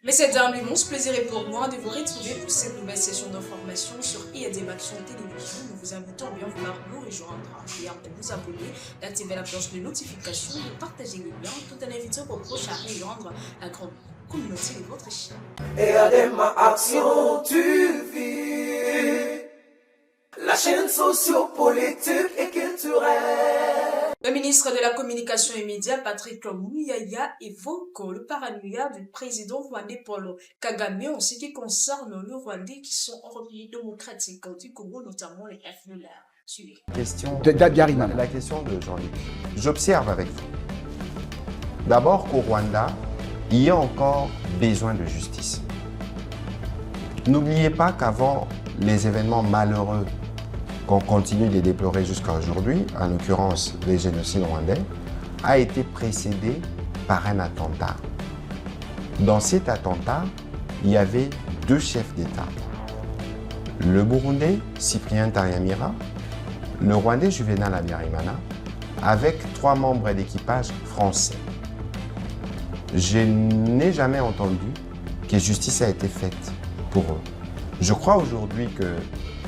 Mais c'est un immense plaisir et pour moi de vous retrouver pour cette nouvelle session d'information sur IADM Action Télévision. Nous vous invitons bien vouloir nous rejoindre, de vous abonner, d'activer la cloche de notification, de partager les liens, tout en invitant vos proches à rejoindre la grande communauté de votre chaîne. IADM Action TV, la chaîne socio-politique et culturelle. Le ministre de la Communication et Médias, Patrick Muyaya, évoque le paranoïa du président rwandais Paul Kagame en ce qui concerne le Rwandais qui sont hors pays démocratique du Congo, notamment les FNLR. Suivez. La question de Jean-Luc. J'observe avec vous. D'abord qu'au Rwanda, il y a encore besoin de justice. N'oubliez pas qu'avant les événements malheureux qu'on continue de déplorer jusqu'à aujourd'hui, en l'occurrence les génocides rwandais, a été précédé par un attentat. Dans cet attentat, il y avait deux chefs d'État. Le Burundais, Cyprien Ntaryamira, le Rwandais Juvenal Habyarimana, avec 3 membres d'équipage français. Je n'ai jamais entendu que justice a été faite pour eux. Je crois aujourd'hui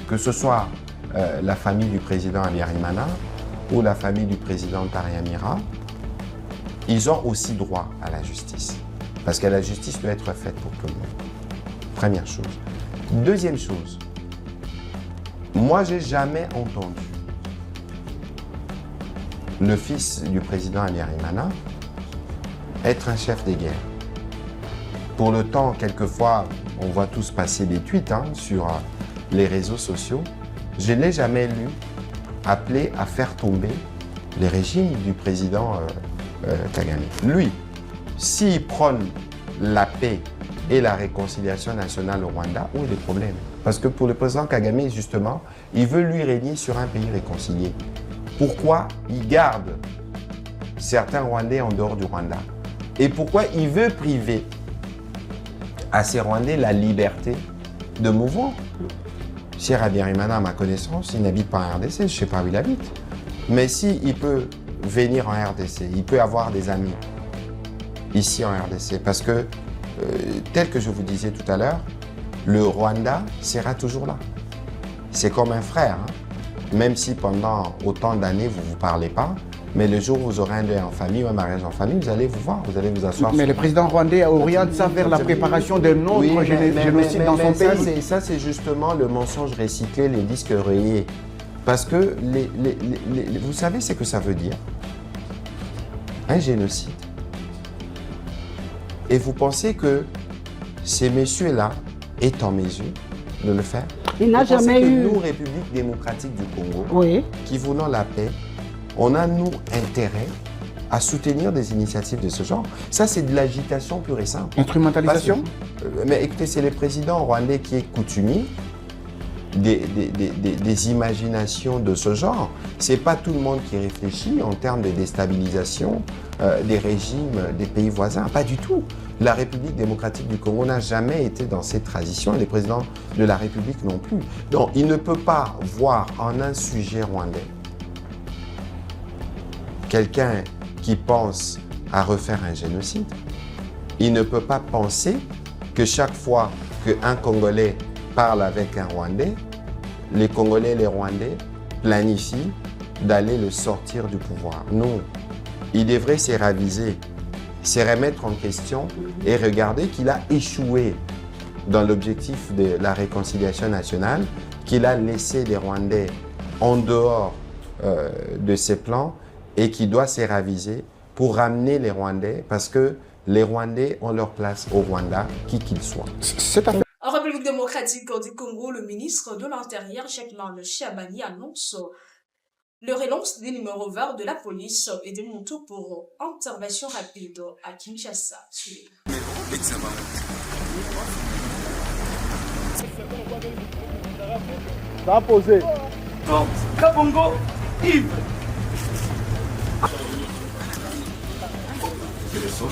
que ce soit la famille du président Habyarimana ou la famille du président Ntaryamira, ils ont aussi droit à la justice. Parce que la justice doit être faite pour tout le monde. Première chose. Deuxième chose, moi j'ai jamais entendu le fils du président Habyarimana être un chef de guerre. Pour le temps, quelquefois, on voit tous passer des tweets sur les réseaux sociaux. Je n'ai jamais lu appeler à faire tomber les régimes du président Kagame. Lui, s'il prône la paix et la réconciliation nationale au Rwanda, où est le problème? Parce que pour le président Kagame, justement, il veut lui régner sur un pays réconcilié. Pourquoi il garde certains Rwandais en dehors du Rwanda? Et pourquoi il veut priver à ces Rwandais la liberté de mouvement? Cheikh Habyarimana, à ma connaissance, il n'habite pas en RDC, je ne sais pas où il habite. Mais s'il peut venir en RDC, il peut avoir des amis ici en RDC. Parce que, tel que je vous disais tout à l'heure, le Rwanda sera toujours là. C'est comme un frère. Même si pendant autant d'années, vous ne vous parlez pas, mais le jour où vous aurez un deuil en famille ou un mariage en famille, vous allez vous voir, vous allez vous asseoir. Mais le président rwandais oriente ça vers la préparation d'un autre génocide dans son pays. Ça, c'est justement le mensonge recyclé, les disques rayés. Parce que, vous savez ce que ça veut dire? Un génocide. Et vous pensez que ces messieurs-là est en mesure de le faire? Il n'a jamais eu. Nous, République démocratique du Congo, Oui. qui voulons la paix, on a, nous, intérêt à soutenir des initiatives de ce genre. Ça, c'est de l'agitation pure et simple. Instrumentalisation? Mais écoutez, c'est le président rwandais qui est coutumier des imaginations de ce genre. C'est pas tout le monde qui réfléchit en termes de déstabilisation des régimes des pays voisins. Pas du tout. La République démocratique du Congo n'a jamais été dans cette tradition et les présidents de la République non plus. Donc, il ne peut pas voir en un sujet rwandais quelqu'un qui pense à refaire un génocide. Il ne peut pas penser que chaque fois qu'un Congolais parle avec un Rwandais, les Congolais et les Rwandais planifient d'aller le sortir du pouvoir. Non. Il devrait se raviser, se remettre en question et regarder qu'il a échoué dans l'objectif de la réconciliation nationale, qu'il a laissé les Rwandais en dehors de ses plans et qui doit se raviser pour ramener les Rwandais, parce que les Rwandais ont leur place au Rwanda, qui qu'ils soient. En République démocratique du Congo, le ministre de l'Intérieur, Jacqueline Chiabani, annonce le relance des numéros verts de la police et des motos pour intervention rapide à Kinshasa. Suivez. Va poser. Kabongo, Yves. Son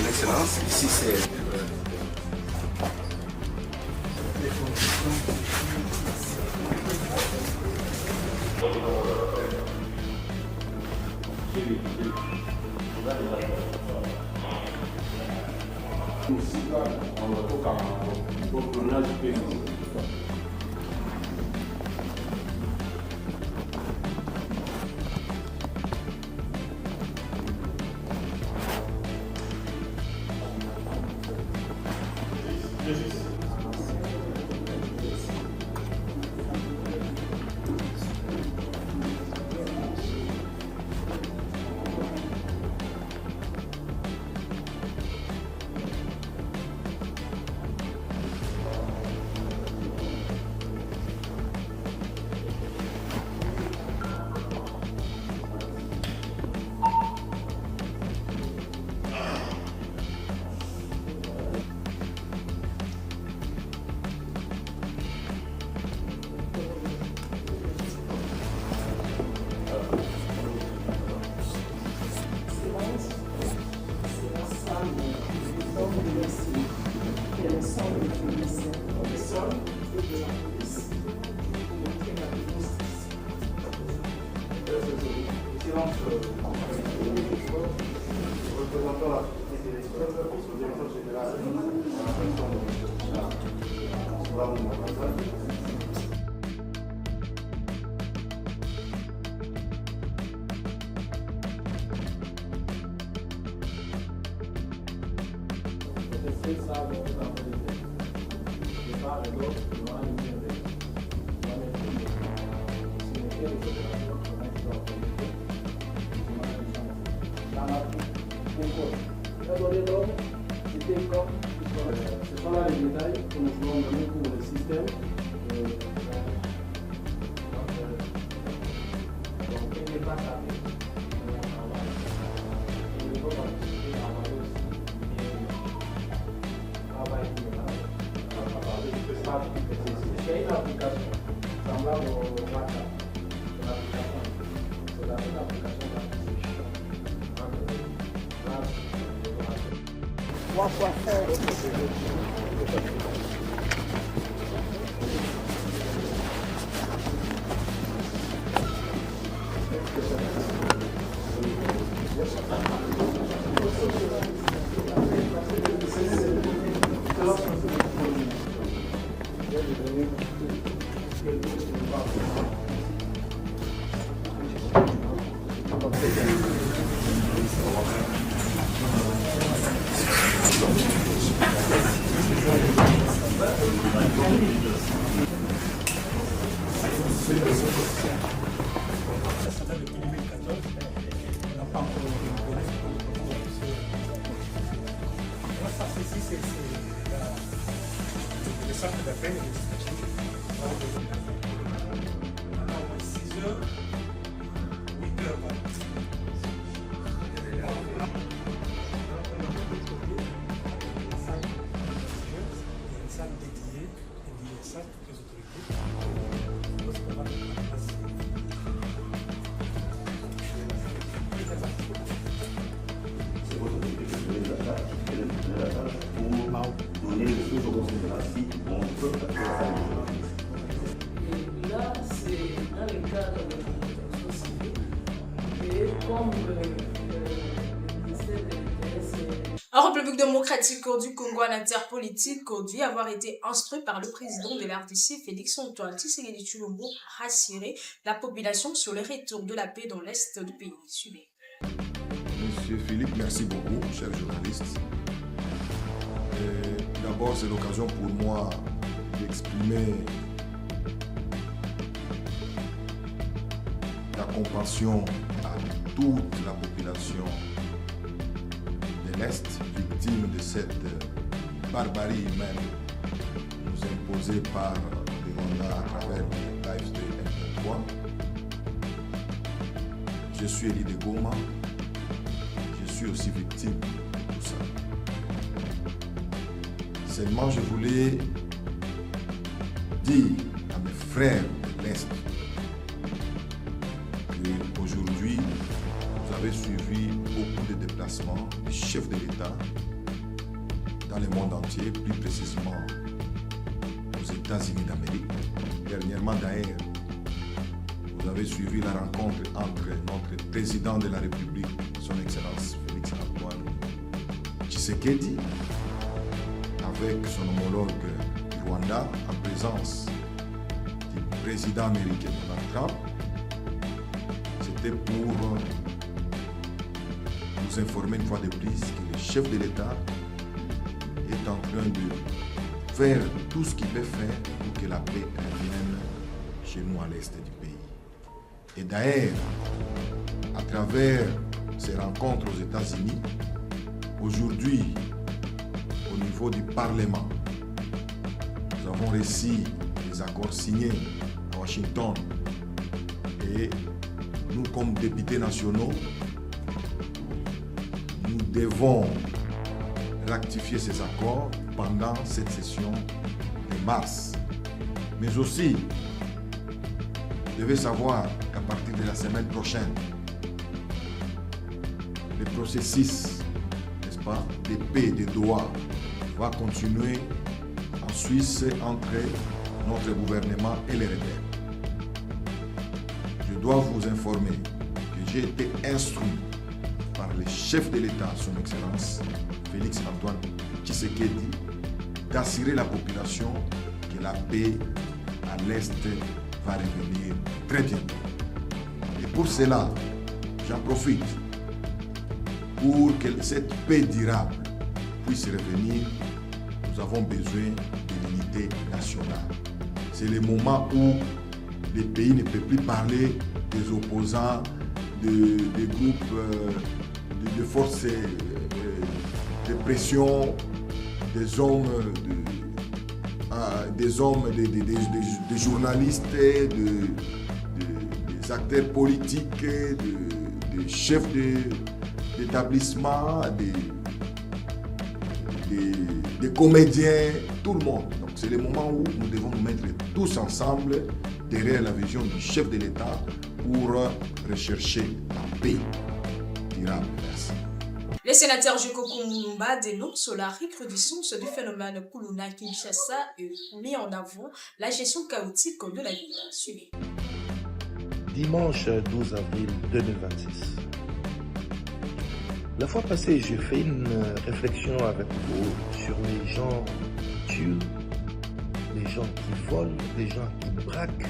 Excellence, ici c'est Ce sont là les détails que nous voulons donner pour le système. Donc, il n'est pas tapé. Il ne faut pas participer à la hausse du travail c'est une application semblable au WhatsApp. C'est la même application d'acquisition. Le centre d'appel législatif, 6h, 8h. Une salle dédiée, et ça, toutes les autorités. Lorsqu'on va mettre en place c'est votre autorité que vous avez la tâche, et le donner la tâche pour donner les choses aux considérations pour un peu faire ça. Et là, c'est dans le cadre de la protection civile. Et comme le ministère de l'Intérieur, En République démocratique du Congo, un interpolitique dit avoir été instruit par le président de l'RDC, Félix Antoine Tshisekedi Tshilombo, a rassuré la population sur le retour de la paix dans l'est du pays. Suivez. Monsieur Philippe, merci beaucoup, cher journaliste. D'abord, c'est l'occasion pour moi d'exprimer la compassion à toute la population de l'Est, victime de cette barbarie humaine nous imposée par les Rwandais à travers l'AFD M23. Je suis Élie de Goma. Je suis aussi victime de tout ça. Seulement, je voulais dire à mes frères de l'Est qu'aujourd'hui, vous avez suivi beaucoup de déplacements des chefs de l'État dans le monde entier, plus précisément aux États-Unis d'Amérique. Dernièrement, d'ailleurs, vous avez suivi la rencontre entre notre président de la République, son Excellence Félix Antoine Tshisekedi, avec son homologue du Rwanda, en présence du président américain Donald Trump. C'était pour nous informer une fois de plus que le chef de l'État est en train de faire tout ce qu'il peut faire pour que la paix revienne chez nous à l'est du pays. Et d'ailleurs, à travers ces rencontres aux États-Unis, aujourd'hui, au niveau du Parlement, nous avons reçu des accords signés à Washington et nous, comme députés nationaux, nous devons rectifier ces accords pendant cette session de mars. Mais aussi, vous devez savoir qu'à partir de la semaine prochaine, le processus, n'est-ce pas, de paix de Doha va continuer en Suisse entre notre gouvernement et les rebelles. Je dois vous informer que j'ai été instruit par le chef de l'État, son Excellence, Félix Antoine Tshisekedi, d'assurer la population que la paix à l'Est va revenir très bientôt. Et pour cela, j'en profite pour que cette paix durable puisse revenir. Nous avons besoin de l'unité nationale. C'est le moment où les pays ne peuvent plus parler des opposants, des groupes de forces de pression, des hommes, des journalistes, des acteurs politiques, des chefs d'établissement, des comédiens, tout le monde. Donc c'est le moment où nous devons nous mettre tous ensemble derrière la vision du chef de l'État pour rechercher la paix durable. Merci. Le sénateur Jekoko Mulumba dénonce la recrudescence du phénomène Kuluna Kinshasa et met en avant la gestion chaotique de la ville. Suivez. Dimanche 12 avril 2026. La fois passée, j'ai fait une réflexion avec vous sur les gens qui tuent, les gens qui volent, les gens qui braquent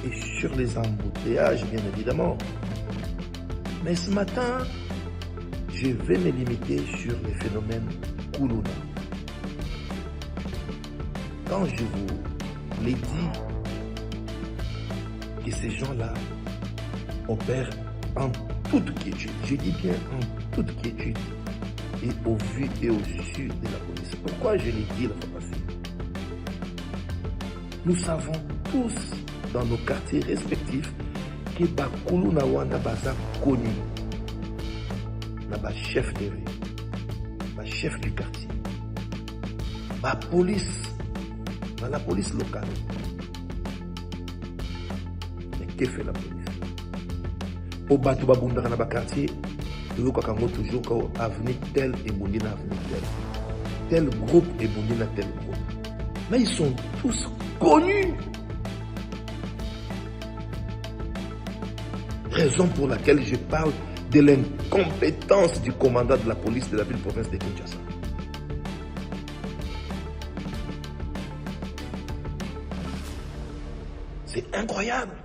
et sur les embouteillages, bien évidemment. Mais ce matin, je vais me limiter sur les phénomènes Kuluna. Quand je vous l'ai dit que ces gens-là opèrent en toute quiétude, je dis bien en toute quiétude, et au vu et au su de la police. Pourquoi je l'ai dit la fois passée? Nous savons tous dans nos quartiers respectifs que Kuluna wana baza connu. Ba chef de rue, ba chef du quartier, ba police, dans la police locale. Mais que fait la police? Au bateau babundaka na ba quartier, le kakango toujours quand avenue tel et bondi na avenue tel groupe et bondi na tel groupe. Mais ils sont tous connus. Raison pour laquelle je parle de l'incompétence du commandant de la police de la ville-province de Kinshasa. C'est incroyable.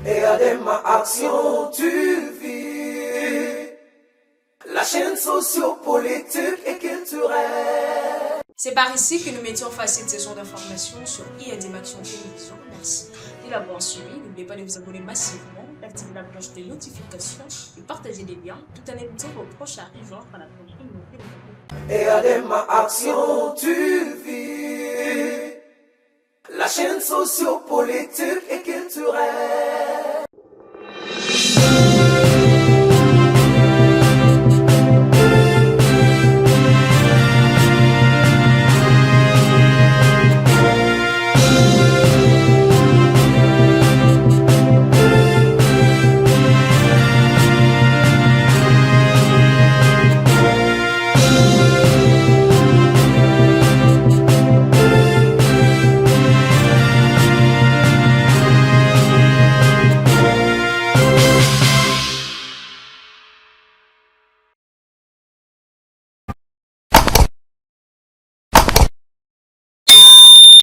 Et à des actions, tu vis la chaîne socio-politique et culturelle. C'est par ici que nous mettions face à cette session d'information sur IADM Action Télévision. Merci de l'avoir suivi. N'oubliez pas de vous abonner massivement, d'activer la cloche de notification et partager les liens tout en invitant vos proches arrivants à la prochaine vidéo. Et à des actions, tu vis la chaîne socio-politique et culturelle.